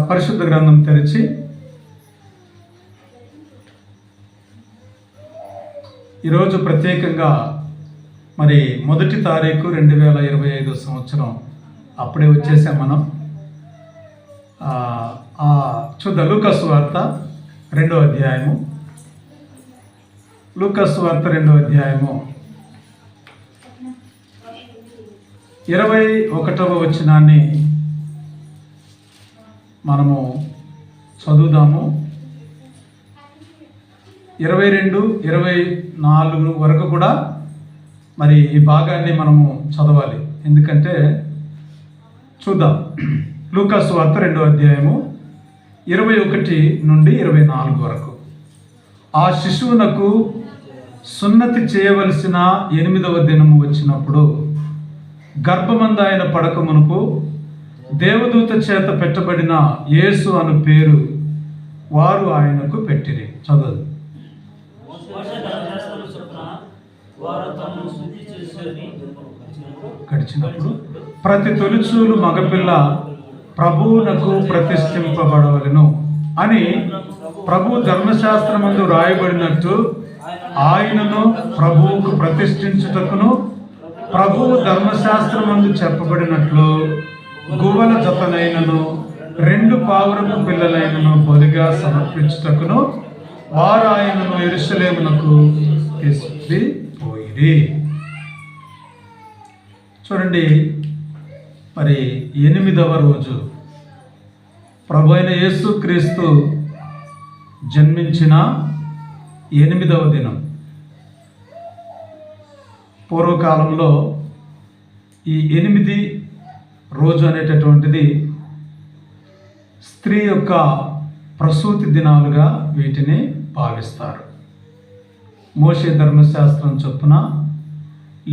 పరిశుద్ధ గ్రంథం తెరిచి ఈరోజు ప్రత్యేకంగా మరి 1 తారీఖు 2025 సంవత్సరం అప్పుడే వచ్చేసాం మనం. చూద్దాం లూకాసు వార్త 2వ అధ్యాయము. లూకాసు వార్త 2వ అధ్యాయము 21వ వచనాన్ని మనము చదువుదాము. 22, 24 వరకు కూడా మరి ఈ భాగాన్ని మనము చదవాలి. ఎందుకంటే చూద్దాం. లూకాసు వార్త 2వ అధ్యాయము 21 నుండి 24 వరకు. ఆ శిశువునకు సున్నతి చేయవలసిన 8వ దినము వచ్చినప్పుడు గర్భమందు ఆయన పడక మునుపు దేవదూత చేత పెట్టబడిన యేసు అను పేరు వారు ఆయనకు పెట్టిరి. చదువు. గడిచినప్పుడు ప్రతి తొలిచూలు మగపిల్ల ప్రభువునకు ప్రతిష్ఠింపబడవలెను అని ప్రభు ధర్మశాస్త్రమందు రాయబడినట్టు ఆయనను ప్రభువుకు ప్రతిష్ఠించుటకును ప్రభువు ధర్మశాస్త్రమందు చెప్పబడినట్లు గువ్వల జతనైనను 2 పావురపు పిల్లలైనను బలిగా సమర్పించుటకును వారు ఆయనను యెరూషలేమునకు తీసుకుపోయిరి. చూడండి, మరి 8వ రోజు ప్రభు అయిన యేసుక్రీస్తు జన్మించిన 8వ దినం. పూర్వకాలంలో ఈ 8 రోజు అనేటటువంటిది స్త్రీ యొక్క ప్రసూతి దినాలుగా వీటిని భావిస్తారు. మోషే ధర్మశాస్త్రం చొప్పున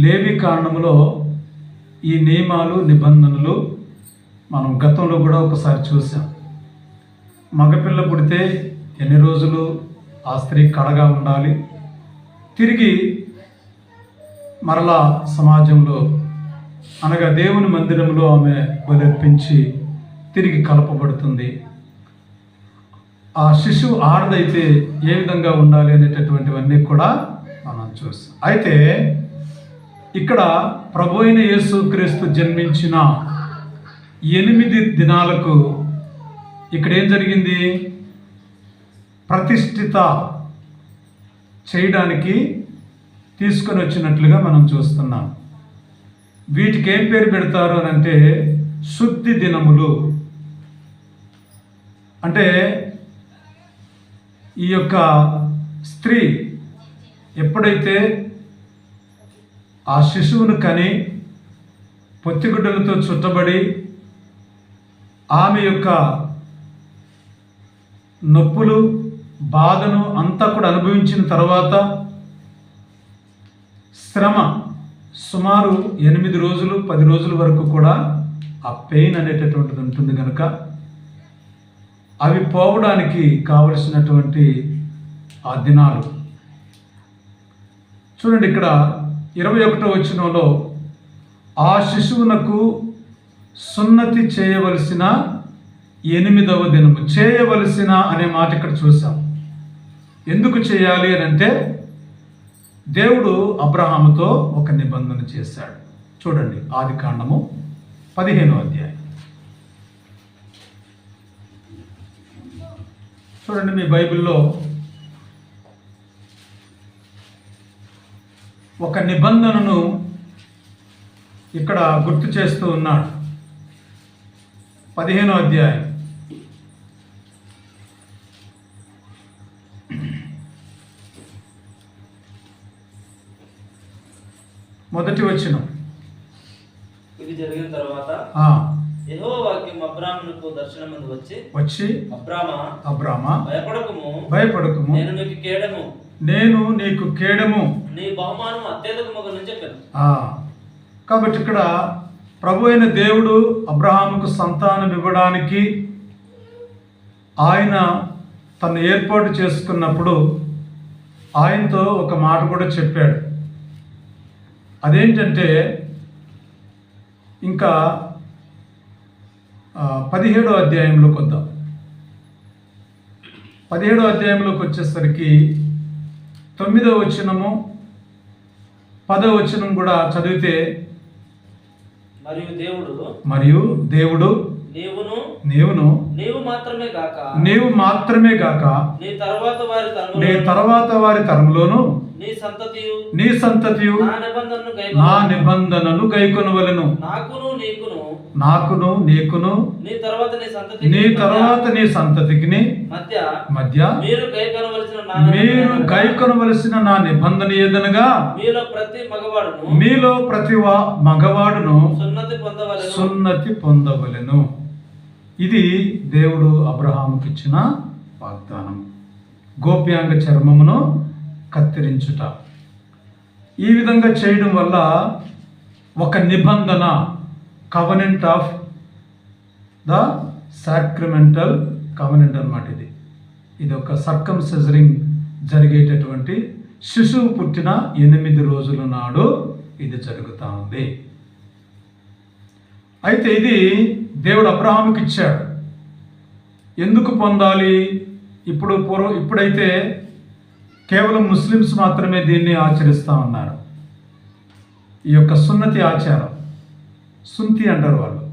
లేవి కాండములో ఈ నియమాలు నిబంధనలు మనం గతంలో కూడా ఒకసారి చూసాం. మగపిల్ల పుడితే ఎన్ని రోజులు ఆ స్త్రీ కడగా ఉండాలి, తిరిగి మరలా సమాజంలో అనగా దేవుని మందిరంలో ఆమె బలర్పించి తిరిగి కలపబడుతుంది. ఆ శిశువు ఆడదైతే ఏ విధంగా ఉండాలి అనేటటువంటివన్నీ కూడా మనం చూస్తాం. అయితే ఇక్కడ ప్రభు అయిన యేసుక్రీస్తు జన్మించిన 8 దినాలకు ఇక్కడ ఏం జరిగింది? ప్రతిష్ఠిత చేయడానికి తీసుకొని వచ్చినట్లుగా మనం చూస్తున్నాం. వీటికి ఏం పేరు పెడతారు అని అంటే శుద్ధి దినములు. అంటే ఈ యొక్క స్త్రీ ఎప్పుడైతే ఆ శిశువును కని పొత్తిగుడ్డలతో చుట్టబడి ఆమె యొక్క నొప్పులు బాధను అంతా కూడా అనుభవించిన తర్వాత శ్రమ సుమారు 8 రోజులు 10 రోజుల వరకు కూడా ఆ పెయిన్ అనేటటువంటిది ఉంటుంది కనుక అవి పోవడానికి కావలసినటువంటి ఆ దినాలు. చూడండి, ఇక్కడ 21వ వచనంలో ఆ శిశువునకు సున్నతి చేయవలసిన 8వ దినము. చేయవలసిన అనే మాట ఇక్కడ చూసాం. ఎందుకు చేయాలి అని అంటే దేవుడు అబ్రహాముతో ఒక నిబంధన చేశాడు. చూడండి, ఆదికాండము 15వ అధ్యాయం. చూడండి, మీ బైబిల్లో ఒక నిబంధనను ఇక్కడ గుర్తు చేస్తూ ఉన్నాడు. 15వ అధ్యాయం మొదటి వచనం. ఇది జరిగిన తర్వాత యెహోవా వాక్యం అబ్రామునకు దర్శనమందు వచ్చి అబ్రామా భయపడకుము నేను నీకు కేడము నీ బహుమానం అత్యధికమగును చెప్పాను. కాబట్టి ఇక్కడ ప్రభు అయిన దేవుడు అబ్రహాముకు సంతానం ఇవ్వడానికి ఆయన తను ఏర్పాటు చేసుకున్నప్పుడు ఆయనతో ఒక మాట కూడా చెప్పాడు. అదేంటంటే ఇంకా 17వ అధ్యాయంలోకి వద్దాం. 17వ అధ్యాయంలోకి వచ్చేసరికి 9వ వచనము 10వ వచనం కూడా చదివితే, మరియు దేవుడు నీవు మాత్రమే గాక నీ తర్వాత వారి తరములోను నీ సంతతియు నా నిబంధనను గైకొనవలెను. నాకును నీకును నీ తర్వాత నీ సంతతికి మధ్య మీరు గైకొనవలసిన నా నిబంధన ఏదనగా మీలో ప్రతి మగవాడును సున్నతి పొందవలెను. ఇది దేవుడు అబ్రహాముకి ఇచ్చిన వాగ్దానం. గోప్యాంగ చర్మమును కత్తిరించుట. ఈ విధంగా చేయడం వల్ల ఒక నిబంధన, కవనెంట్ ఆఫ్ ద సాక్రిమెంటల్ కవనెంట్ అన్నమాట. ఇది ఒక సర్కంసైజరింగ్ జరిగేటటువంటి శిశువు పుట్టిన 8 రోజుల నాడు ఇది జరుగుతూ ఉంది. అయితే ఇది దేవుడు అబ్రహాముకి ఇచ్చాడు. ఎందుకు పొందాలి? ఇప్పుడైతే కేవలం ముస్లిమ్స్ మాత్రమే దీన్ని ఆచరిస్తూ ఉన్నారు. ఈ యొక్క సున్నతి ఆచారం, సుంతి అంటారు వాళ్ళు.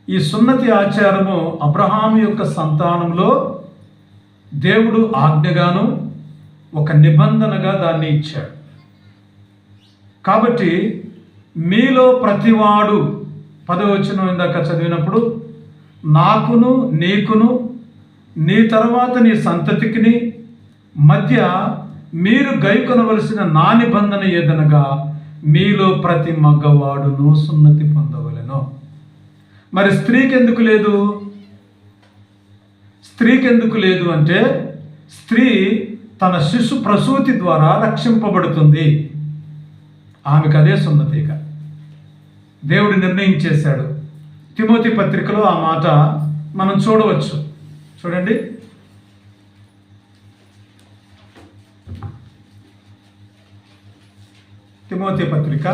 ఈ సున్నతి ఆచారము అబ్రహాము యొక్క సంతానంలో దేవుడు ఆజ్ఞగాను ఒక నిబంధనగా దాన్ని ఇచ్చాడు. కాబట్టి మీలో ప్రతివాడు, 10వ వచనం ఇందాక చదివినప్పుడు, నాకును నీకును నీ తర్వాత నీ సంతతికి మధ్య మీరు గైకొనవలసిన నా నిబంధన ఏదనగా మీలో ప్రతి మగవాడును సున్నతి పొందవలెను. మరి స్త్రీకి ఎందుకు లేదు? స్త్రీకి ఎందుకు లేదు అంటే, స్త్రీ తన శిశు ప్రసూతి ద్వారా రక్షింపబడుతుంది. ఆమెకు అదే సున్నతిగా దేవుడు నిర్ణయించేశాడు. తిమోతి పత్రికలో ఆ మాట మనం చూడవచ్చు. చూడండి, తిమోతి పత్రిక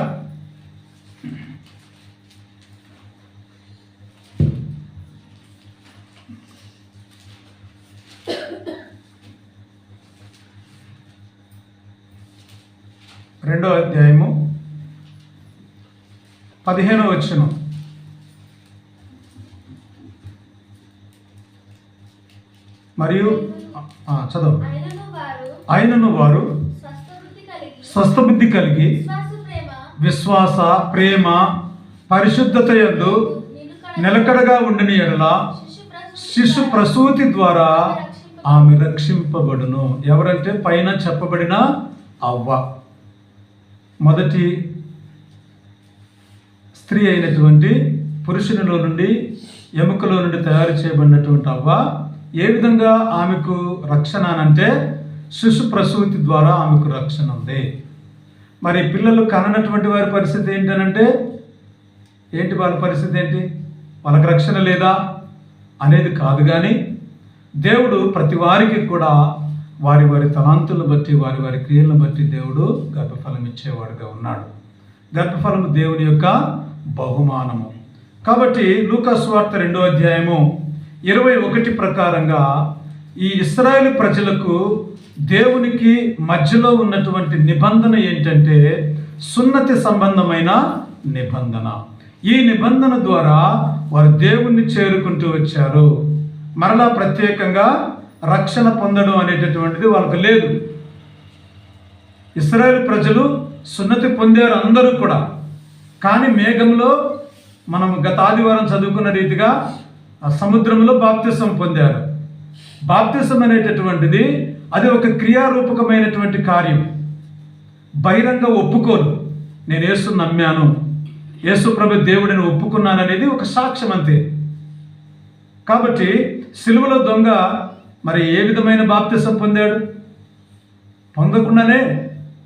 2వ అధ్యాయము 15వ వచనం. మరియు చదువు. ఆయనను వారు స్వస్థబుద్ధి కలిగి విశ్వాస, ప్రేమ, పరిశుద్ధత యందు నిలకడగా ఉండిన యెడల శిశు ప్రసూతి ద్వారా ఆమె రక్షింపబడును. ఎవరంటే పైన చెప్పబడిన అవ్వ, మొదటి స్త్రీ అయినటువంటి పురుషునిలో నుండి, ఎముకలో నుండి తయారు చేయబడినటువంటి అవ్వ ఏ విధంగా ఆమెకు రక్షణ అంటే శిశు ప్రసూతి ద్వారా ఆమెకు రక్షణ ఉంది. మరి పిల్లలు కననటువంటి వారి పరిస్థితి ఏంటనంటే, వాళ్ళ పరిస్థితి ఏంటి? వాళ్ళకి రక్షణ లేదా అనేది కాదు. కానీ దేవుడు ప్రతి వారికి కూడా వారి వారి తలాంతులను బట్టి, వారి వారి క్రియలను బట్టి దేవుడు గర్భఫలం ఇచ్చేవాడుగా ఉన్నాడు. గర్భఫలము దేవుని యొక్క బహుమానము. కాబట్టి లూకా సువార్త 2వ అధ్యాయము 21 ప్రకారంగా ఈ ఇశ్రాయేలు ప్రజలకు దేవునికి మధ్యలో ఉన్నటువంటి నిబంధన ఏంటంటే సున్నతి సంబంధమైన నిబంధన. ఈ నిబంధన ద్వారా వారు దేవుణ్ణి చేరుకుంటూ వచ్చారు. మరలా ప్రత్యేకంగా రక్షణ పొందడం అనేటటువంటిది వాళ్ళకు లేదు. ఇశ్రాయేలు ప్రజలు సున్నతి పొందారు అందరూ కూడా. కానీ మేఘంలో మనం గత ఆదివారం చదువుకున్న రీతిగా ఆ సముద్రంలో బాప్తిసం పొందారు. బాప్తిసం అనేటటువంటిది అది ఒక క్రియారూపకమైనటువంటి కార్యం. బహిరంగ ఒప్పుకోలు, నేను యేసుని నమ్మాను, యేసు ప్రభు దేవుడిని ఒప్పుకున్నాను అనేది ఒక సాక్ష్యం అంతే. కాబట్టి సిలువలో దొంగ మరి ఏ విధమైన బాప్తిసం పొందాడు? పొందకుండానే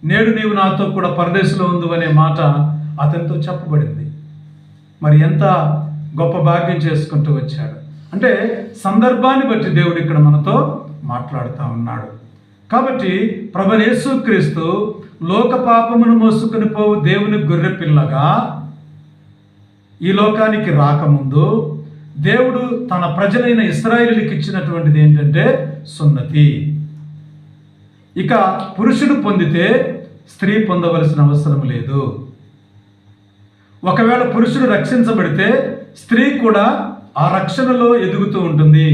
నేడు నీవు నాతో కూడా పరదేశంలో ఉండు అనే మాట అతనితో చెప్పబడింది. మరి ఎంత గొప్ప భాగ్యం చేసుకుంటూ వచ్చాడు అంటే సందర్భాన్ని బట్టి దేవుడు ఇక్కడ మనతో మాట్లాడుతూ ఉన్నాడు. కాబట్టి ప్రభువైన యేసుక్రీస్తు లోక పాపమును మోసుకుని పోవు దేవుని గొర్రె పిల్లగా ఈ లోకానికి రాకముందు దేవుడు తన ప్రజలైన ఇశ్రాయేలుకి ఇచ్చినటువంటిది ఏంటంటే సున్నతి. ఇక పురుషుడు పొందితే స్త్రీ పొందవలసిన అవసరం లేదు. ఒకవేళ పురుషుడు రక్షించబడితే స్త్రీ కూడా ఆ రక్షణలో ఎదుగుతూ ఉంటుంది.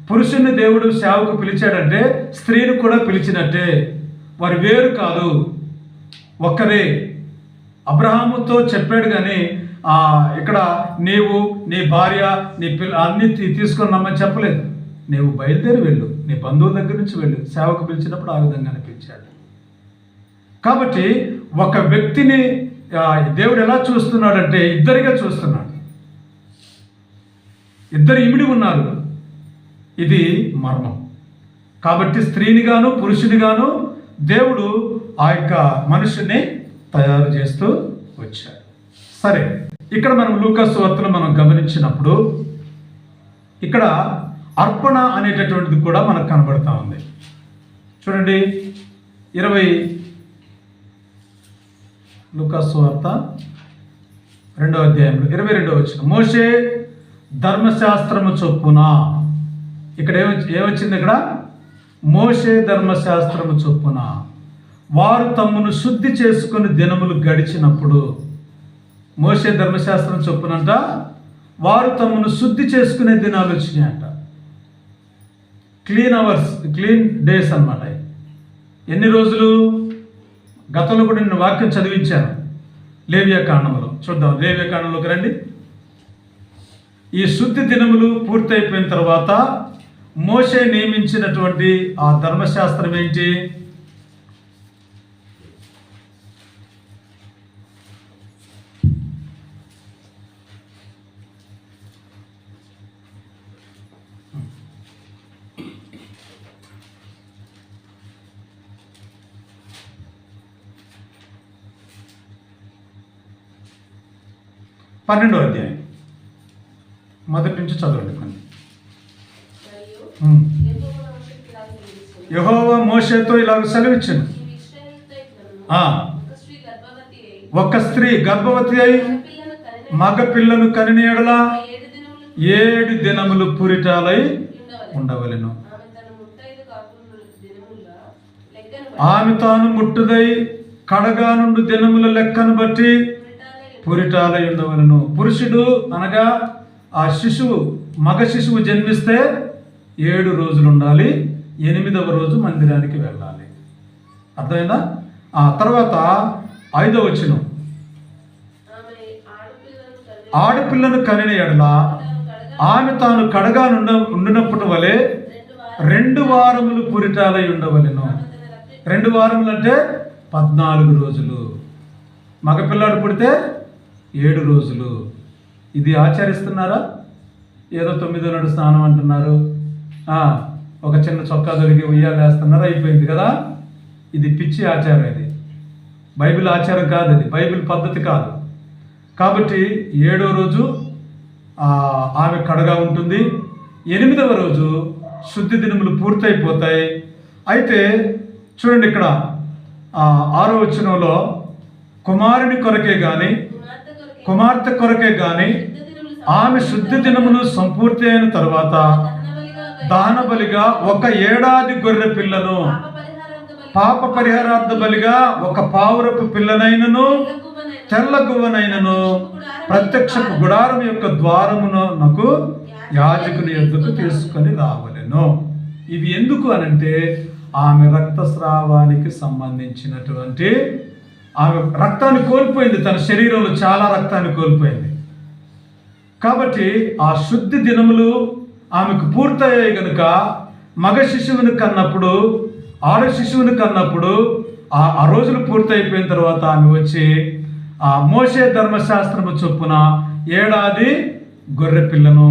పురుషుణ్ణి దేవుడు సేవకు పిలిచాడంటే స్త్రీని కూడా పిలిచినట్టే. వారు వేరు కాదు, ఒక్కరే. అబ్రహాముతో చెప్పాడు కానీ ఇక్కడ నీవు నీ భార్య నీ అన్ని తీసుకొని రమ్మని చెప్పలేదు. నీవు బయలుదేరి వెళ్ళు, నీ బంధువుల దగ్గర నుంచి వెళ్ళు. సేవకు పిలిచినప్పుడు ఆ విధంగా అనిపించాడు. కాబట్టి ఒక వ్యక్తిని దేవుడు ఎలా చూస్తున్నాడంటే ఇద్దరిగా చూస్తున్నాడు. ఇద్దరు ఇమిడి ఉన్నారు. ఇది మర్మం. కాబట్టి స్త్రీనిగాను పురుషునిగాను దేవుడు ఆ యొక్క మనుషుని తయారు చేస్తూ వచ్చాడు. సరే, ఇక్కడ మనం లూకాసు సువార్తలో మనం గమనించినప్పుడు ఇక్కడ అర్పణ అనేటటువంటిది కూడా మనకు కనబడతా ఉంది. చూడండి, 20 లూకాసు సువార్త 2వ అధ్యాయంలో 22వ వచనం. మోషే ధర్మశాస్త్రము చొప్పున, ఇక్కడ ఏమొచ్చింది? ఇక్కడ మోషే ధర్మశాస్త్రము చొప్పున వారు తమ్మును శుద్ధి చేసుకుని దినములు గడిచినప్పుడు. మోషే ధర్మశాస్త్రం చొప్పునంట వారు తమ్మును శుద్ధి చేసుకునే దినాలు వచ్చినాయంట. క్లీన్ అవర్స్, క్లీన్ డేస్ అన్నమాట. ఎన్ని రోజులు? గతంలో కూడా నేను వాక్యం చదివించాను లేవియా కాండంలో. చూద్దాం, లేవియా కాండంలోకి రండి. ఈ శుద్ధి దినములు పూర్తయిపోయిన తర్వాత మోషే నియమించినటువంటి ఆ ధర్మశాస్త్రం ఏంటి? పన్నెండో అధ్యాయం మొదటి నుంచి చదవండి. యెహోవా మోషేతో ఇలాగ సెలవిచ్చాను, ఒక స్త్రీ గర్భవతి అయి మగ పిల్లను కనిన యెడల 7 దినములు పురిటాలై ఉండవలెను. ఆమె తాను ముట్టుదై కడగా నుండి దినముల లెక్కను బట్టి పురిటాలై ఉండవలను. పురుషుడు అనగా ఆ శిశువు, మగ శిశువు జన్మిస్తే 7 రోజులు ఉండాలి, 8వ రోజు మందిరానికి వెళ్ళాలి. అర్థమైందా? ఆ తర్వాత 5వ వచనం, ఆడపిల్లను కనిన యెడల ఆమె తాను కడగా ఉండినప్పటి వలె 2 వారములు పురిటాలై ఉండవలెను. 2 వారములు అంటే 14 రోజులు. మగపిల్లాడు పుడితే 7 రోజులు. ఇది ఆచరిస్తున్నారా? ఏదో 9వ నాడు స్నానం అంటున్నారు, ఒక చిన్న చొక్కా దొరికి ఉయ్యాలు వేస్తున్నారు, అయిపోయింది కదా. ఇది పిచ్చి ఆచారం. ఇది బైబిల్ ఆచారం కాదు, అది బైబిల్ పద్ధతి కాదు. కాబట్టి 7వ రోజు ఆమె కడగా ఉంటుంది, 8వ రోజు శుద్ధి దినములు పూర్తయిపోతాయి. అయితే చూడండి, ఇక్కడ 6వ వచనంలో కుమారుని కొరకే కానీ కుమార్తె కొరకే కానీ ఆమె శుద్ధి దినములు సంపూర్తి అయిన తర్వాత దహన బలిగా 1 ఏడాది గొర్రె పిల్లను, పాప పరిహారార్థ బలిగా 1 పావురపు పిల్లనైనను తెల్ల గువ్వనైనను ప్రత్యక్షపు గుడారం యొక్క ద్వారమునకు యాజకుని యొద్దకు తీసుకొని రావలెను. ఇవి ఎందుకు అనంటే ఆమె రక్తస్రావానికి సంబంధించినటువంటి, ఆమె రక్తాన్ని కోల్పోయింది, తన శరీరంలో చాలా రక్తాన్ని కోల్పోయింది. కాబట్టి ఆ శుద్ధి దినములు ఆమెకు పూర్తయ్యాయి కనుక మగ శిశువుని కన్నప్పుడు, ఆడ శిశువుని కన్నప్పుడు ఆ రోజులు పూర్తయిపోయిన తర్వాత ఆమె వచ్చి ఆ మోషే ధర్మశాస్త్రము చొప్పున 1 ఏడాది గొర్రె పిల్లను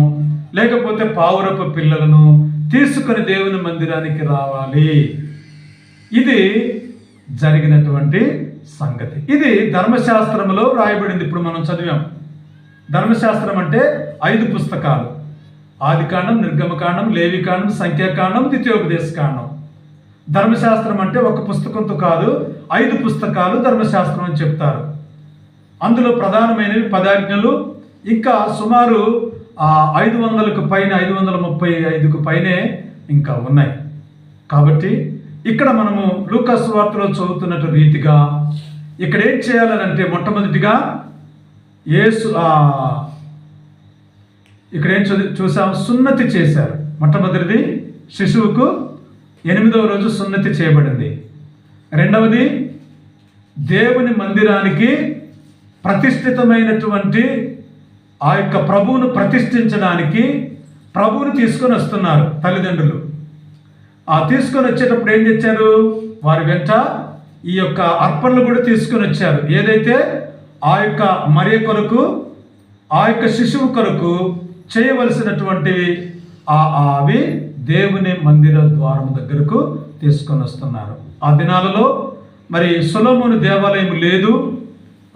లేకపోతే పావురపు పిల్లలను తీసుకొని దేవుని మందిరానికి రావాలి. ఇది జరిగినటువంటి సంగతి. ఇది ధర్మశాస్త్రంలో రాయబడింది. ఇప్పుడు మనం చదివాం. ధర్మశాస్త్రం అంటే 5 పుస్తకాలు: ఆదికాండం, నిర్గమకాండం, లేవికాండం, సంఖ్యాకాండం, ద్వితీయోపదేశకాండం. ధర్మశాస్త్రం అంటే ఒక పుస్తకంతో కాదు, 5 పుస్తకాలు ధర్మశాస్త్రం అని చెప్తారు. అందులో ప్రధానమైనవి 10 ఆజ్ఞలు, ఇంకా సుమారు 500కు పైన 535కు పైనే ఇంకా ఉన్నాయి. కాబట్టి ఇక్కడ మనము లూకా సువార్తలో చదువుతున్నట్టు రీతిగా ఇక్కడ ఏం చేయాలనంటే మొట్టమొదటిగా యేసు ఇక్కడ ఏం చూసాం, సున్నతి చేశారు. మొట్టమొదటిది శిశువుకు 8వ రోజు సున్నతి చేయబడింది. రెండవది దేవుని మందిరానికి ప్రతిష్ఠితమైనటువంటి ఆ యొక్క ప్రభువును ప్రతిష్ఠించడానికి ప్రభువుని తీసుకొని వస్తున్నారు తల్లిదండ్రులు. తీసుకొని వచ్చేటప్పుడు ఏం తెచ్చారు, వారి వెంట ఈ యొక్క అర్పణలు కూడా తీసుకొని వచ్చారు. ఏదైతే ఆ యొక్క మరియ కొరకు, ఆ యొక్క శిశువు కొరకు చేయవలసినటువంటివి అవి దేవుని మందిర ద్వారం దగ్గరకు తీసుకొని వస్తున్నారు. ఆ దినాలలో మరి సొలొమోను దేవాలయం లేదు,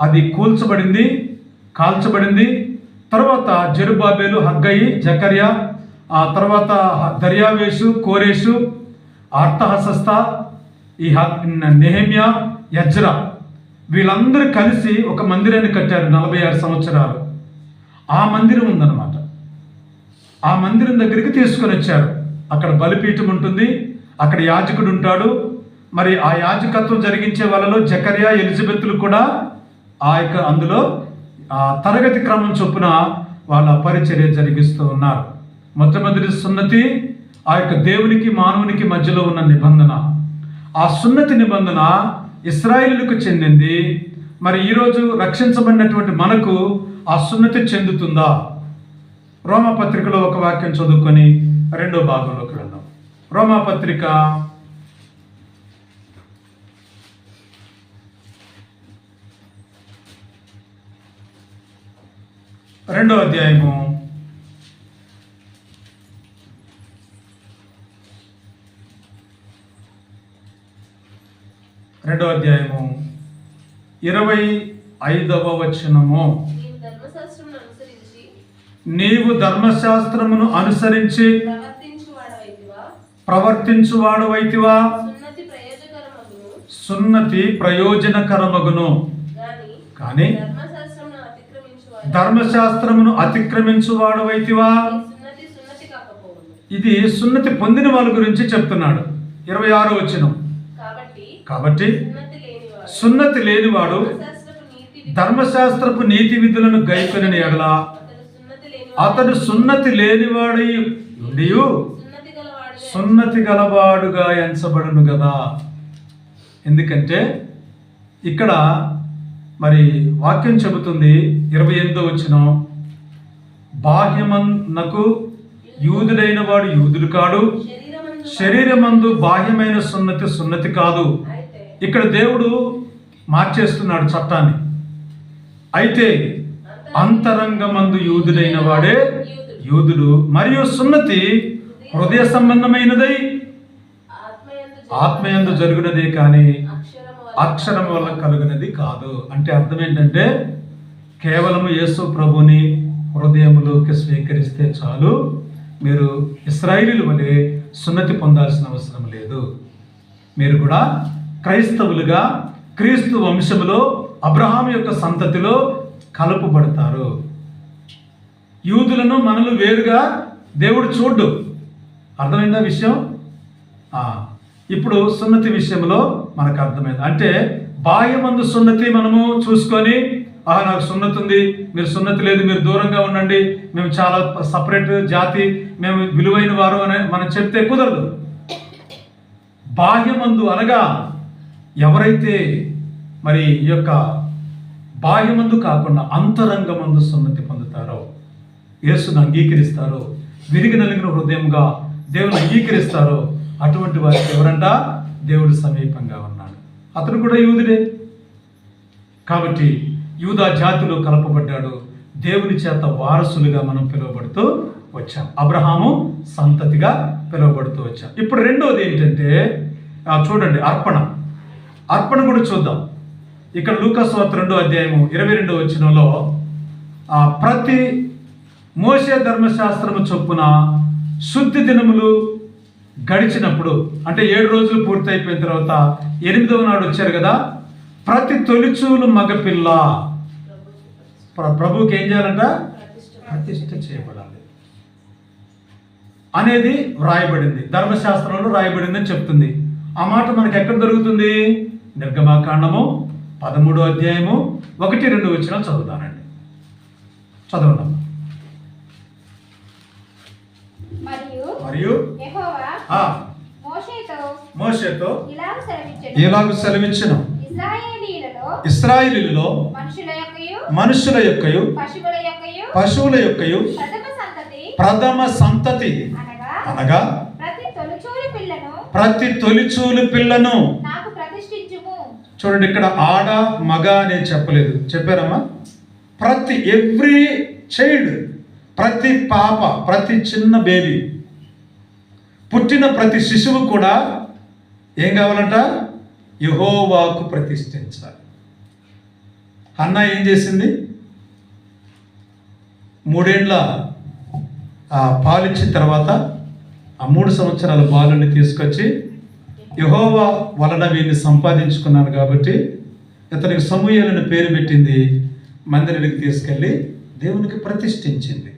అది కూల్చబడింది, కాల్చబడింది. తర్వాత జెరుబ్బాబెలు, హగ్గయి, జకర్యా, ఆ తర్వాత దర్యావేషు, కోరేషు, అర్తహషస్త, ఈ నెహెమ్యా, యజ్రా వీళ్ళందరూ కలిసి ఒక మందిరాన్ని కట్టారు 46 సంవత్సరాలు. ఆ మందిరం ఉందన్నమాట. ఆ మందిరం దగ్గరికి తీసుకొని వచ్చారు. అక్కడ బలిపీఠం ఉంటుంది, అక్కడ యాజకుడు ఉంటాడు. మరి ఆ యాజకత్వం జరిగించే వాళ్ళలో జకర్యా, ఎలిజబెత్లు కూడా ఆ యొక్క అందులో తరగతి క్రమం చొప్పున వాళ్ళ పరిచర్య జరిగిస్తూ ఉన్నారు. మొట్టమొదటి సున్నతి ఆ యొక్క దేవునికి మానవునికి మధ్యలో ఉన్న నిబంధన. ఆ సున్నతి నిబంధన ఇశ్రాయేలుకు చెందింది. మరి ఈరోజు రక్షించబడినటువంటి మనకు ఆ సున్నతి చెందుతుందా? రోమాపత్రికలో ఒక వాక్యం చదువుకొని రెండో భాగంలోకి వెళ్దాం. రోమాపత్రిక 2వ అధ్యాయము 25వ వచనము. నీవు ధర్మశాస్త్రమును అనుసరించి ప్రవర్తించువాడవైతివా? సున్నతి ప్రయోజనకరమగును, కానీ ధర్మశాస్త్రమును అతిక్రమించువాడవైతివా? ఇది సున్నతి పొందిన వాళ్ళ గురించి చెప్తున్నాడు. 26వ వచనం. కాబట్టి సున్నతి లేనివాడు ధర్మశాస్త్రపు నీతి విధులను గైకొనిన ఎడల అతడు సున్నతి లేనివాడై ఉండి సున్నతి గలవాడుగా ఎంచబడును కదా. ఎందుకంటే ఇక్కడ మరి వాక్యం చెబుతుంది 28వ వచనం, బాహ్యమన్నకు యూదుడైన వాడు యూదుడు కాడు, శరీరమందు బాహ్యమైన సున్నతి సున్నతి కాదు. ఇక్కడ దేవుడు మార్చేస్తున్నాడు చట్టాన్ని. అయితే అంతరంగమందు యూదుడైన వాడే యూదుడు, మరియు సున్నతి హృదయ సంబంధమైనదై ఆత్మయందు జరుగునదే కానీ అక్షరం వల్ల కలుగునది కాదు. అంటే అర్థం ఏంటంటే కేవలం యేసు ప్రభుని హృదయములోకి స్వీకరిస్తే చాలు, మీరు ఇశ్రాయేలీయుల వలె సున్నతి పొందాల్సిన అవసరం లేదు. మీరు కూడా క్రైస్తవులుగా క్రీస్తు వంశములో అబ్రహాం యొక్క సంతతిలో కలుపబడతారు. యూదులను మనలు వేరుగా దేవుడు చూడ్డు. అర్థమైందా విషయం? ఇప్పుడు సున్నతి విషయంలో మనకు అర్థమైంది. అంటే బాహ్యమందు సున్నతి మనము చూసుకొని, నాకు సున్నతి ఉంది, మీరు సున్నతి లేదు, మీరు దూరంగా ఉండండి, మేము చాలా సపరేట్ జాతి, మేము విలువైన వారు అని మనం చెప్తే కుదరదు. బాహ్యమందు అనగా ఎవరైతే మరి ఈ యొక్క బాహ్యమందు కాకుండా అంతరంగమందు సున్నతి పొందుతారో, యేసును అంగీకరిస్తారో, విరిగి నలిగిన హృదయంగా దేవుని అంగీకరిస్తారో అటువంటి వారికి ఎవరంట? దేవుడు సమీపంగా ఉన్నాడు. అతను కూడా యూదుడే కాబట్టి యూదా జాతిలో కలపబడ్డాడు. దేవుని చేత వారసులుగా మనం పిలువబడుతూ వచ్చాం, అబ్రహాము సంతతిగా పిలువబడుతూ వచ్చాం. ఇప్పుడు రెండోది ఏంటంటే చూడండి, అర్పణ కూడా చూద్దాం. ఇక్కడ లూకా సువార్త 2వ అధ్యాయము 22వ వచనంలో ప్రతి మోషే ధర్మశాస్త్రము చొప్పున శుద్ధి దినములు గడిచినప్పుడు, అంటే 7 రోజులు పూర్తి అయిపోయిన తర్వాత 8వ నాడు వచ్చారు కదా, ప్రతి తొలిచూలు మగపిల్ల ప్రభువుకి ఏం చేయాలంట? ప్రతిష్ఠ చేయబడాలి అనేది వ్రాయబడింది, ధర్మశాస్త్రంలో రాయబడిందని చెప్తుంది. ఆ మాట మనకి ఎక్కడ దొరుకుతుంది? నిర్గమాకాండము 13వ అధ్యాయము 1-2 వచనాలు చదువుతానండి. చదవండి. మరియు యెహోవా మోషేతో ఇలాగు సెలవిచ్చెను, ఇశ్రాయేలీయులలో మనుషుల యొక్కయు పశువుల యొక్కయు ప్రథమ సంతతి అనగా ప్రతి తొలిచూలు పిల్లను చూడండి, ఇక్కడ ఆడ మగ అనేది చెప్పలేదు, చెప్పారమ్మా? ప్రతి ఎవ్రీ చైల్డ్, ప్రతి పాప, ప్రతి చిన్న బేబీ, పుట్టిన ప్రతి శిశువు కూడా ఏం కావాలంట? యెహోవాకు ప్రతిష్ఠించాలి. హన్నా ఏం చేసింది? 3 ఏళ్ల పాలిచ్చిన తర్వాత ఆ 3 సంవత్సరాల బాలుని తీసుకొచ్చి యెహోవా వలన వీరిని సంపాదించుకున్నాను కాబట్టి ఇతనికి సమూయేలుని పేరు పెట్టింది. మందిరానికి తీసుకెళ్ళి దేవునికి ప్రతిష్ఠించింది.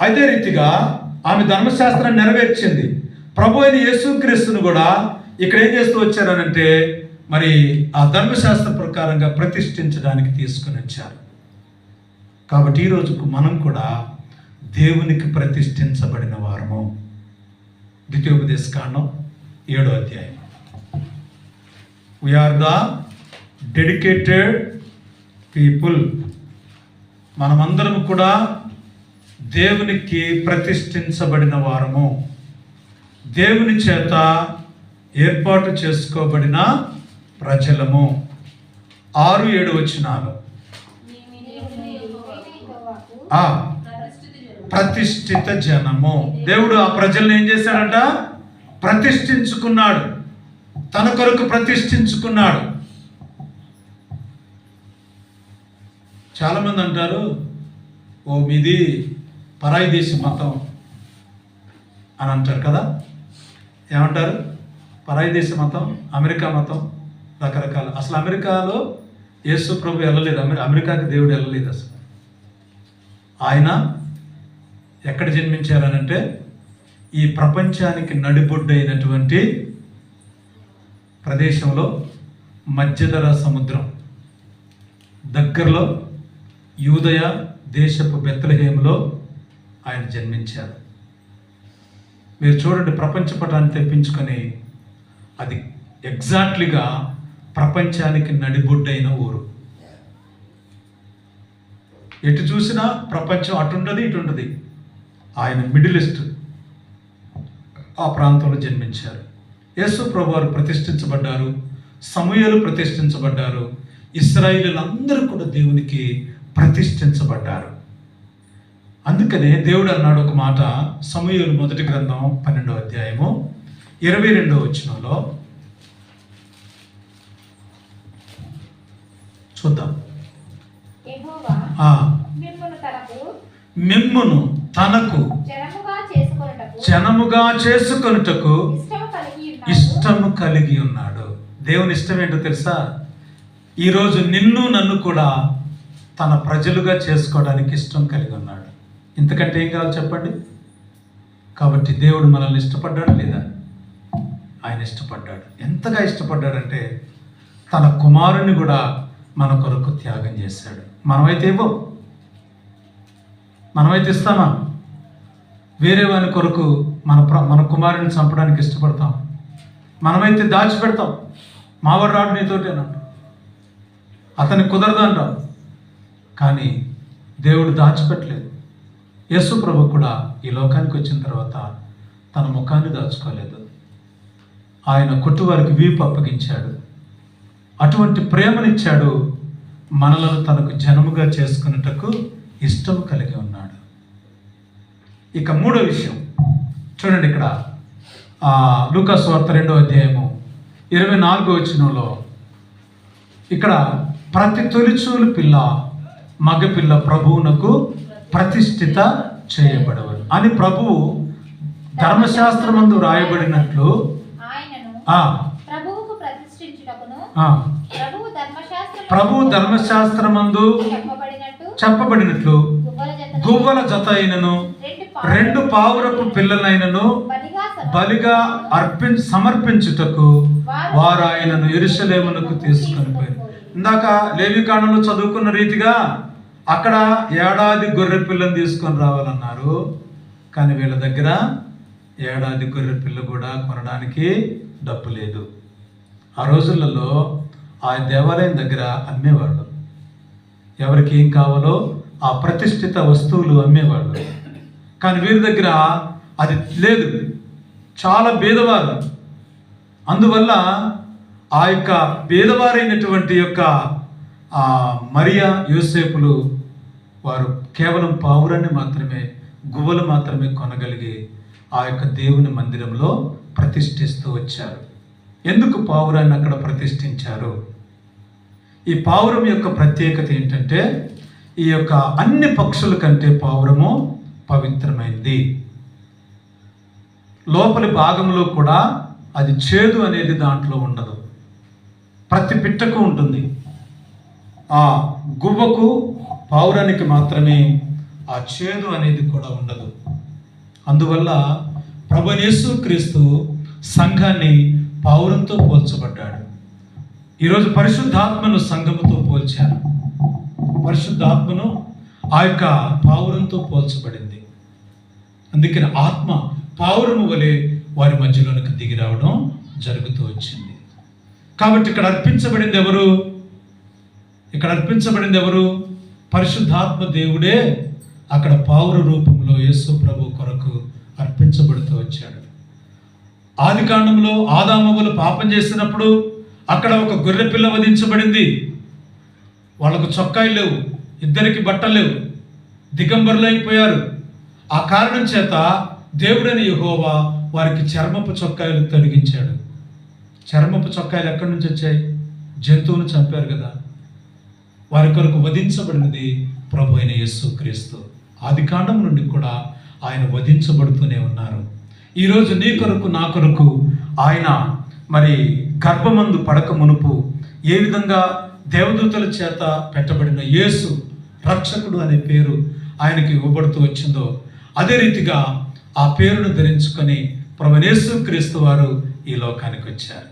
అదే రీతిగా ఆమె ధర్మశాస్త్రాన్ని నెరవేర్చింది. ప్రభు అయిన యేసుక్రీస్తును కూడా ఇక్కడ ఏం చేస్తూ వచ్చారనంటే మరి ఆ ధర్మశాస్త్ర ప్రకారంగా ప్రతిష్ఠించడానికి తీసుకుని వచ్చారు. కాబట్టి ఈ రోజుకు మనం కూడా దేవునికి ప్రతిష్ఠించబడిన వారము. ద్వితీయోపదేశకాండం 7వ అధ్యాయం. We are the dedicated people. మనమందరం కూడా దేవునికి ప్రతిష్ఠించబడిన వారము, దేవుని చేత ఏర్పాటు చేసుకోబడిన ప్రజలము. 6-7 వచనాలు. ప్రతిష్ఠిత జనము. దేవుడు ఆ ప్రజల్ని ఏం చేశాడంట? ప్రతిష్ఠించుకున్నాడు, తన కొరకు ప్రతిష్ఠించుకున్నాడు. చాలామంది అంటారు, ఓ మీది పరాయి దేశ మతం అని అంటారు కదా. ఏమంటారు? పరాయి దేశ మతం, అమెరికా మతం, రకరకాల. అసలు అమెరికాలో యేసు ప్రభు వెళ్ళలేదు, అమెరికాకి దేవుడు వెళ్ళలేదు. అసలు ఆయన ఎక్కడ జన్మించారనంటే ఈ ప్రపంచానికి నడిబొడ్డు అయినటువంటి ప్రదేశంలో మధ్యధర సముద్రం దగ్గరలో యూదయ దేశపు బెత్లెహేములో ఆయన జన్మించారు. మీరు చూడండి, ప్రపంచ పటాన్ని తెప్పించుకొని అది ఎగ్జాక్ట్లీగా ప్రపంచానికి నడిబొడ్డైన ఊరు. ఎటు చూసినా ప్రపంచం అటుంటుంది ఇటుంటుంది. ఆయన మిడిల్ ఈస్ట్ ఆ ప్రాంతంలో జన్మించారు. యేసు ప్రభు వారు ప్రతిష్ఠించబడ్డారు, సమూయేలు ప్రతిష్ఠించబడ్డారు, ఇశ్రాయేలీయులందరూ కూడా దేవునికి ప్రతిష్ఠించబడ్డారు. అందుకనే దేవుడు అన్నాడు ఒక మాట, సమూయేలు 1వ గ్రంథం 12వ అధ్యాయము 22వ వచనంలో. చూద్దాం. మిమ్మును తనకు జనముగా చేసుకొనుటకు ఇష్టము కలిగి ఉన్నాడు. దేవుని ఇష్టం ఏంటో తెలుసా? ఈరోజు నిన్ను నన్ను కూడా తన ప్రజలుగా చేసుకోవడానికి ఇష్టం కలిగి ఉన్నాడు. ఇంతకంటే ఏం కావాలి చెప్పండి? కాబట్టి దేవుడు మనల్ని ఇష్టపడ్డాడు లేదా? ఆయన ఇష్టపడ్డాడు. ఎంతగా ఇష్టపడ్డాడంటే తన కుమారుని కూడా మన కొరకు త్యాగం చేశాడు. మనమైతే ఇవ్వం, మనమైతే ఇస్తామా? వేరే వాని కొరకు మన కుమారుని చంపడానికి ఇష్టపడతాం. మనమైతే దాచిపెడతాం. మావాడు రాడు నీతోటేనా, అతనికి కుదరదు అంటాం. కానీ దేవుడు దాచిపెట్టలేదు. యేసు ప్రభు కూడా ఈ లోకానికి వచ్చిన తర్వాత తన ముఖాన్ని దాచుకోలేదు. ఆయన కొట్టువారికి వీపు అప్పగించాడు. అటువంటి ప్రేమనిచ్చాడు. మనలను తనకు జనముగా చేసుకున్నటకు ఇష్టం కలిగి ఉన్నాడు. ఇక 3వ విషయం చూడండి, ఇక్కడ లూకా సువార్త 2వ అధ్యాయము 24వ వచనంలో ఇక్కడ ప్రతి తొలిచూలు పిల్ల మగపిల్ల ప్రభువునకు ప్రతిష్ఠిత చేయబడవరు అని ప్రభువు ధర్మశాస్త్రమందు రాయబడినట్లు ప్రభు ధర్మశాస్త్రమందు చెప్పబడినట్లు గువ్వల జత అయినను 2 పావురపు పిల్లలైనను బలిగా సమర్పించుటకు వారు ఆయనను యెరూషలేమునకు తీసుకొని పోయారు. ఇందాక లేవికాండంలో చదువుకున్న రీతిగా అక్కడ ఏడాది గొర్రె పిల్లని తీసుకొని రావాలన్నారు. కానీ వీళ్ళ దగ్గర ఏడాది గొర్రె పిల్ల కూడా కొనడానికి డబ్బు లేదు. ఆ రోజులలో ఆ దేవాలయం దగ్గర అమ్మేవాళ్ళు. ఎవరికి ఏం కావాలో ఆ ప్రతిష్ఠిత వస్తువులు అమ్మేవాళ్ళు. కానీ వీరి దగ్గర అది లేదు, చాలా బీదవారు. అందువల్ల ఆ యొక్క బీదవారైనటువంటి యొక్క మరియా యోసేపులు వారు కేవలం పావురాన్ని మాత్రమే, గువ్వలు మాత్రమే కొనగలిగి ఆ యొక్క దేవుని మందిరంలో ప్రతిష్ఠిస్తూ వచ్చారు. ఎందుకు పావురాన్ని అక్కడ ప్రతిష్ఠించారు? ఈ పావురం యొక్క ప్రత్యేకత ఏంటంటే ఈ యొక్క అన్ని పక్షుల కంటే పావురము పవిత్రమైంది. లోపలి భాగంలో కూడా అది చేదు అనేది దాంట్లో ఉండదు. ప్రతి పిట్టకు ఉంటుంది. ఆ గువ్వకు, పావురానికి మాత్రమే ఆ చేదు అనేది కూడా ఉండదు. అందువల్ల ప్రభువైన యేసుక్రీస్తు సంఘాన్ని పావురంతో పోల్చబడ్డాడు. ఈరోజు పరిశుద్ధాత్మను సంఘముతో పోల్చారు. పరిశుద్ధాత్మను ఆ యొక్క పావురంతో పోల్చబడింది. అందుకని ఆత్మ పావురము వలె వారి మధ్యలోనికి దిగి రావడం జరుగుతూ వచ్చింది. కాబట్టి ఇక్కడ అర్పించబడింది ఎవరు? ఇక్కడ అర్పించబడింది ఎవరు? పరిశుద్ధాత్మ దేవుడే అక్కడ పావుర రూపంలో యేసు ప్రభు కొరకు అర్పించబడుతూ వచ్చాడు. ఆది కాండంలో ఆదామవ్వలు పాపం చేసినప్పుడు అక్కడ ఒక గొర్రె పిల్ల వధించబడింది. వాళ్ళకు చొక్కాయి లేవు, ఇద్దరికి బట్టలు లేవు, దిగంబరులు అయిపోయారు. ఆ కారణం చేత దేవుడైన యెహోవా వారికి చర్మపు చొక్కాయలు తొలగించాడు. చర్మపు చొక్కాయలు ఎక్కడి నుంచి వచ్చాయి? జంతువును చంపారు కదా. వారి కొరకు వధించబడినది ప్రభు అయిన యేసుక్రీస్తు. ఆది కాండం నుండి కూడా ఆయన వధించబడుతూనే ఉన్నారు. ఈరోజు నీ కొరకు నా కొరకు ఆయన మరి గర్భమందు పడక మునుపు ఏ విధంగా దేవదూతల చేత పెట్టబడిన యేసు రక్షకుడు అనే పేరు ఆయనకి ఇవ్వబడుతూ వచ్చిందో అదే రీతిగా ఆ పేరును ధరించుకొని ప్రభువైన యేసుక్రీస్తు వారు ఈ లోకానికి వచ్చారు.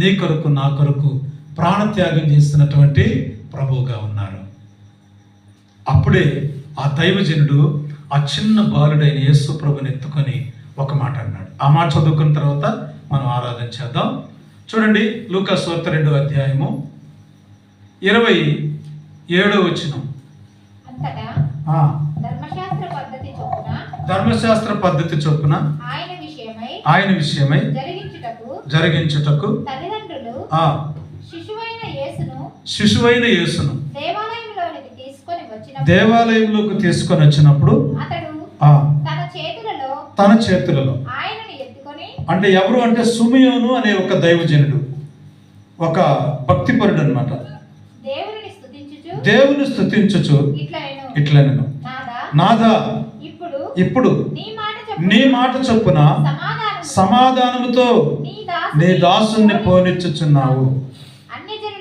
నీ కొరకు నా కొరకు ప్రాణత్యాగం చేస్తున్నటువంటి ప్రభువుగా ఉన్నారు. అప్పుడే ఆ దైవజనుడు ఆ చిన్న బాలుడైన యేసు ప్రభుని ఎత్తుకొని ఒక మాట అన్నాడు. ఆ మాట చదువుకున్న తర్వాత మనం ఆరాధన చేద్దాం. చూడండి, లూకా సువార్త 2వ అధ్యాయము 27వ వచనం. ధర్మశాస్త్ర పద్ధతి చొప్పున ఆయన విషయమై జరిగించుటకు శిశువైన యేసును దేవాలయంలోకి తీసుకొని వచ్చినప్పుడు తన చేతులలో అంటే ఎవరు అంటే సుమియోను అనే ఒక దైవజనుడు, ఒక భక్తిపరుడు అన్నమాట. దేవుని స్తుతించుచు ఇట్లనెను, నాదా ఇప్పుడు నీ మాట చొప్పున సమాధానముతో నీ దాసుని పోనిచ్చుచున్నావు.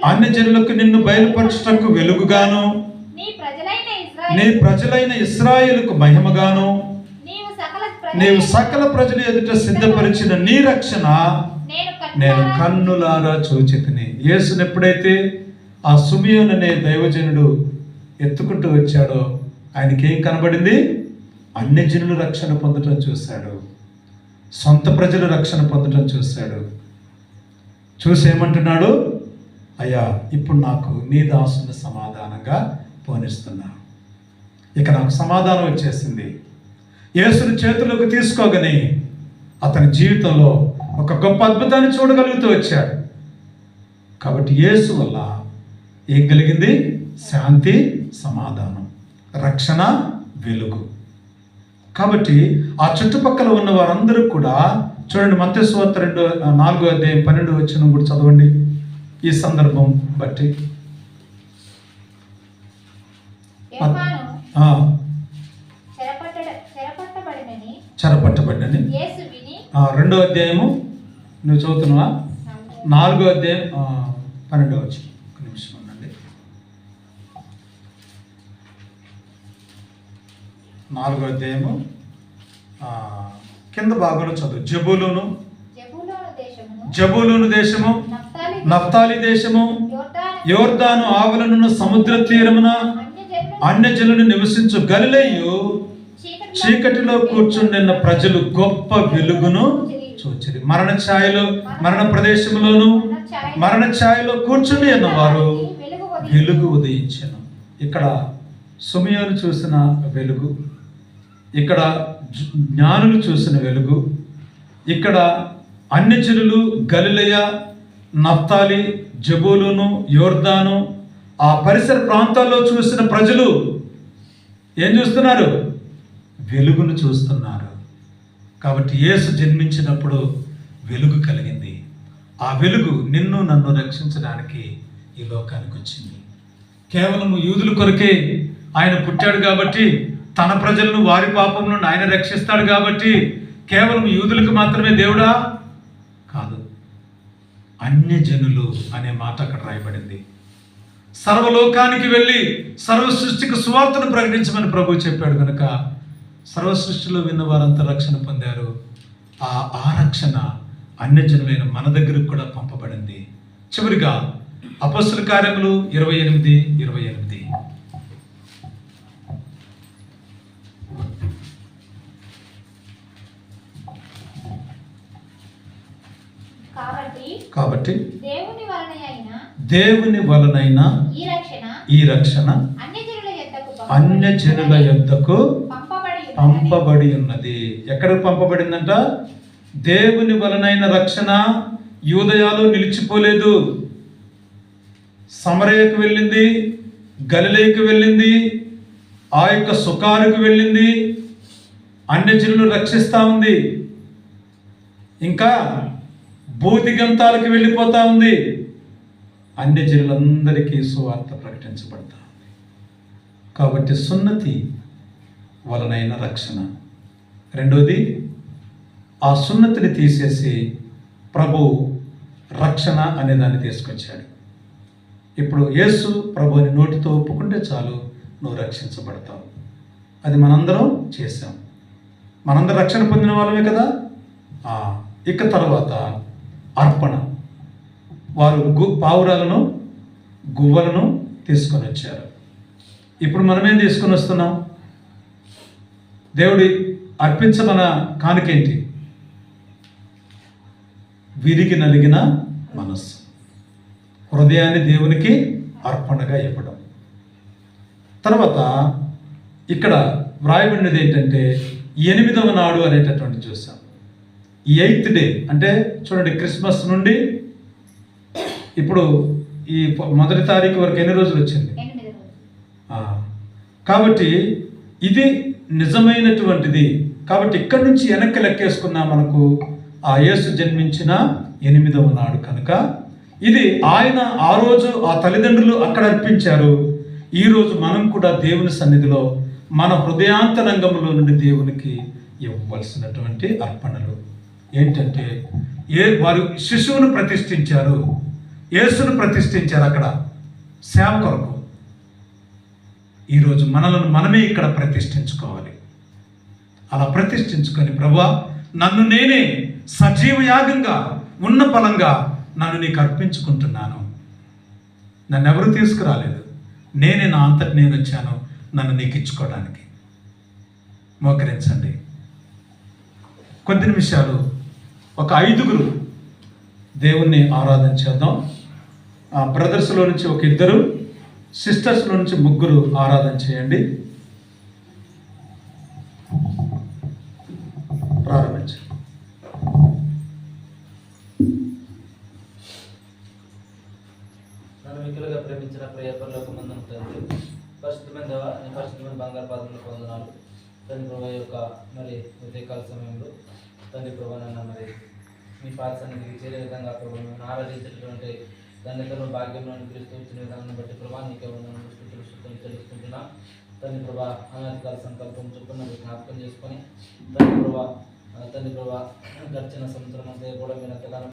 అన్ని జనులకు నిన్ను బయలుపరచుటకు వెలుగుగాను, నీ ప్రజలైన ఇశ్రాయేలుకు మహిమగాను, నీవు సకల ప్రజల ఎదుట సిద్ధపరిచిన నీ రక్షణ నేను కన్నులారా చూచితిని. యేసుని ఎప్పుడైతే ఆ సుమియోను అనే దైవజనుడు ఎత్తుకుంటూ వచ్చాడో ఆయనకి ఏం కనబడింది? అన్ని జనులు రక్షణ పొందటం చూశాడు, సొంత ప్రజలు రక్షణ పొందటం చూశాడు. చూసి ఏమంటున్నాడు? అయ్యా, ఇప్పుడు నాకు నీ దాసుని సమాధానంగా పోనిస్తున్నా. ఇక నాకు సమాధానం వచ్చేసింది. యేసుని చేతులకు తీసుకోగానే అతని జీవితంలో ఒక గొప్ప అద్భుతాన్ని చూడగలుగుతూ వచ్చాడు. కాబట్టి యేసు వల్ల ఏం కలిగింది? శాంతి, సమాధానం, రక్షణ, వెలుగు. కాబట్టి ఆ చుట్టుపక్కల ఉన్న వారందరూ కూడా చూడండి, మత్తయి సువార్త 4వ అధ్యాయం 12వ వచనం కూడా చదవండి. ఈ సందర్భం బట్టి చెరపట్టబడ్డని 2వ అధ్యాయము నువ్వు చదువుతున్నావా? 4వ అధ్యాయం 12వ వచనం. ఒక నిమిషం ఉండండి. 4వ అధ్యాయము కింద భాగంలో చదువు. జబూలూను దేశము, నఫ్తాలి దేశము, యోర్దాను ఆవలనున్న సముద్ర తీరమున అన్యజనులు నివసించు గలిలయు చీకటిలో కూర్చుండిన ప్రజలు గొప్ప వెలుగును చూచిరి. మరణ ప్రదేశంలోను మరణ ఛాయలో కూర్చుని ఉన్నవారు వెలుగు ఉదయించెను. ఇక్కడ సుమయోను చూసిన వెలుగు, ఇక్కడ జ్ఞానులు చూసిన వెలుగు, ఇక్కడ అన్యజనులు గలిలయ, నఫ్తాలి, జబూలును, యోర్దాను ఆ పరిసర ప్రాంతాల్లో చూసిన ప్రజలు ఏం చూస్తున్నారు? వెలుగును చూస్తున్నారు. కాబట్టి యేసు జన్మించినప్పుడు వెలుగు కలిగింది. ఆ వెలుగు నిన్ను నన్ను రక్షించడానికి ఈ లోకానికి వచ్చింది. కేవలం యూదుల కొరకే ఆయన పుట్టాడు కాబట్టి, తన ప్రజలను వారి పాపం నుండి ఆయన రక్షిస్తాడు కాబట్టి కేవలం యూదులకు మాత్రమే దేవుడా కాదు, అన్యజనులు అనే మాట అక్కడ రాయబడింది. సర్వలోకానికి వెళ్ళి సర్వ సృష్టికి సువార్తను ప్రకటించమని ప్రభు చెప్పాడు కనుక సర్వ సృష్టిలో విన్న వారంతా రక్షణ పొందారు. ఆ రక్షణ అన్యజనులైన మన దగ్గరకు కూడా పంపబడింది. చివరిగా అపొస్తలుల కార్యములు 28:28. కాబట్టి దేవుని వలనైన ఈ రక్షణ అన్యజనుల యొద్దకు పంపబడి ఉన్నది. ఎక్కడికి పంపబడిందంట? దేవుని వలనైన రక్షణ యూదయాలో నిలిచిపోలేదు. సమరయకు వెళ్ళింది, గలిలయకు వెళ్ళింది, ఆ యొక్క సుకారుకు వెళ్ళింది, అన్యజనులు రక్షిస్తా ఉంది. ఇంకా భూదిగంతాలకు వెళ్ళిపోతా ఉంది. అన్యజనులందరికీ సువార్త ప్రకటించబడతా ఉంది. కాబట్టి సున్నతి వలనైన రక్షణ. రెండోది, ఆ సున్నతిని తీసేసి ప్రభు రక్షణ అనే దాన్ని తీసుకొచ్చాడు. ఇప్పుడు యేసు ప్రభుని నోటితో ఒప్పుకుంటే చాలు, నువ్వు రక్షించబడతావు. అది మనందరం చేశాం. మనందరం రక్షణ పొందిన వాళ్ళమే కదా. ఇక తర్వాత అర్పణ. వారు పావురాలను, గువ్వలను తీసుకొని వచ్చారు. ఇప్పుడు మనమేం తీసుకొని వస్తున్నాం? దేవుడి అర్పించమన కానుకేంటి? విరిగి నలిగిన మనస్సు, హృదయాన్ని దేవునికి అర్పణగా ఇవ్వడం. తర్వాత ఇక్కడ వ్రాయబడినది ఏంటంటే 8వ నాడు అనేటటువంటి చూసాం. ఈ 8th డే అంటే చూడండి, క్రిస్మస్ నుండి ఇప్పుడు ఈ 1వ తారీఖు వరకు ఎన్ని రోజులు వచ్చింది? కాబట్టి ఇది నిజమైనటువంటిది. కాబట్టి ఇక్కడి నుంచి వెనక్కి లెక్కేసుకున్నా మనకు ఆ యేసు జన్మించిన 8వ నాడు కనుక ఇది ఆయన ఆ రోజు ఆ తల్లిదండ్రులు అక్కడ అర్పించారు. ఈరోజు మనం కూడా దేవుని సన్నిధిలో మన హృదయాంతరంగంలో నుండి దేవునికి ఇవ్వవలసినటువంటి అర్పణలు ఏంటంటే, వారు శిశువును ప్రతిష్ఠించారు, యేసును ప్రతిష్ఠించారు అక్కడ సేవ కొరకు. ఈరోజు మనలను మనమే ఇక్కడ ప్రతిష్ఠించుకోవాలి. అలా ప్రతిష్ఠించుకొని, ప్రభువా నన్ను నేనే సజీవ యాగంగా ఉన్న ఫలంగా నన్ను నీకు అర్పించుకుంటున్నాను. నన్ను ఎవరు తీసుకురాలేదు, నేనే నా అంతటి నేను వచ్చాను నన్ను నీకు ఇచ్చుకోవడానికి. మోకరించండి. కొద్ది నిమిషాలు ఒక 5గురు దేవుణ్ణి ఆరాధన చేద్దాం. బ్రదర్స్లో నుంచి ఒక 2, సిస్టర్స్లో నుంచి 3 ఆరాధన చేయండి. ప్రారంభించండి. నన్ను మిక్కులుగా ప్రేమించిన ప్రియపరలోకమందున తండ్రి, పరిశుద్ధమైన బంగారు పాత్రలు పొందనాలు తండ్రి. ప్రభు యొక్క మరి ఉదయకాల సమయంలో తండ్రి ప్రభు నన్ను మరి మీ పాద సన్నిధికి చేరే విధంగా ప్రభు మేము ఆరాధించేటువంటి ధన్యతను భాగ్యంలో క్రీస్తు వచ్చిన విధానాన్ని బట్టి ప్రభా నీకే స్థుతులు తెలుసుకుంటున్నా తండ్రి. ప్రభా అనాదికాల సంకల్పం చొప్పున జ్ఞాపకం చేసుకొని తండ్రి ప్రభా గడిచిన సంవత్సరం అంతా కూడా మీరు ఎంతగానో